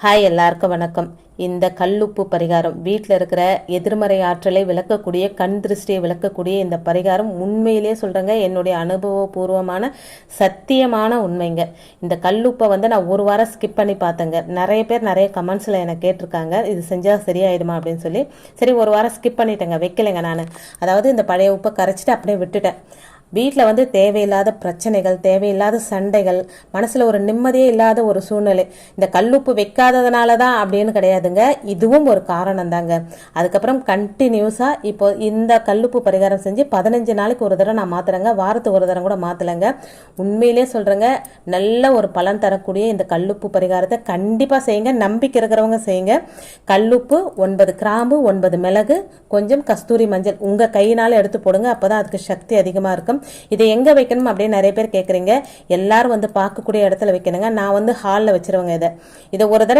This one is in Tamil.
ஹாய், எல்லாருக்கும் வணக்கம். இந்த கல்லுப்பு பரிகாரம் வீட்டில் இருக்கிற எதிர்மறை ஆற்றலை விளக்கக்கூடிய, கண் திருஷ்டியை விளக்கக்கூடிய இந்த பரிகாரம் உண்மையிலே சொல்கிறேங்க, என்னுடைய அனுபவபூர்வமான சத்தியமான உண்மைங்க. இந்த கல்லுப்பை நான் ஒரு வாரம் ஸ்கிப் பண்ணி பார்த்தேங்க. நிறைய பேர் நிறைய கமெண்ட்ஸில் எனக்கு கேட்டிருக்காங்க, இது செஞ்சால் சரியாயிடுமா அப்படின்னு சொல்லி. சரி, ஒரு வாரம் ஸ்கிப் பண்ணிட்டேங்க, வைக்கலைங்க நான். அதாவது இந்த பழைய உப்பை கரைச்சிட்டு அப்படியே விட்டுட்டேன். வீட்டில் தேவையில்லாத பிரச்சனைகள், தேவையில்லாத சண்டைகள், மனசில் ஒரு நிம்மதியே இல்லாத ஒரு சூழ்நிலை. இந்த கல்லுப்பு வைக்காததுனால தான் அப்படின்னு கிடையாதுங்க, இதுவும் ஒரு காரணம் தாங்க. அதுக்கப்புறம் கண்டினியூஸாக இப்போ இந்த கல்லுப்பு பரிகாரம் செஞ்சு 15 நாளைக்கு ஒரு தடவை நான் மாற்றுறேங்க. வாரத்துக்கு ஒரு தடவை கூட மாற்றலைங்க. உண்மையிலே சொல்கிறேங்க, நல்ல ஒரு பலன் தரக்கூடிய இந்த கல்லுப்பு பரிகாரத்தை கண்டிப்பாக செய்யுங்க. நம்பிக்கை இருக்கிறவங்க செய்யுங்க. கல்லுப்பு 9 கிராம்பு, 9 மிளகு, கொஞ்சம் கஸ்தூரி மஞ்சள் உங்கள் கையினால எடுத்து போடுங்க. அப்போ தான் அதுக்கு சக்தி அதிகமாக இருக்கும். இதை எங்க வைக்கணும் அப்படின்னு நிறைய பேர் கேட்குறீங்க. எல்லாரும் பார்க்கக்கூடிய இடத்துல வைக்கணுங்க. நான் ஹாலில் வச்சிருவேங்க. இதை ஒரு தடவை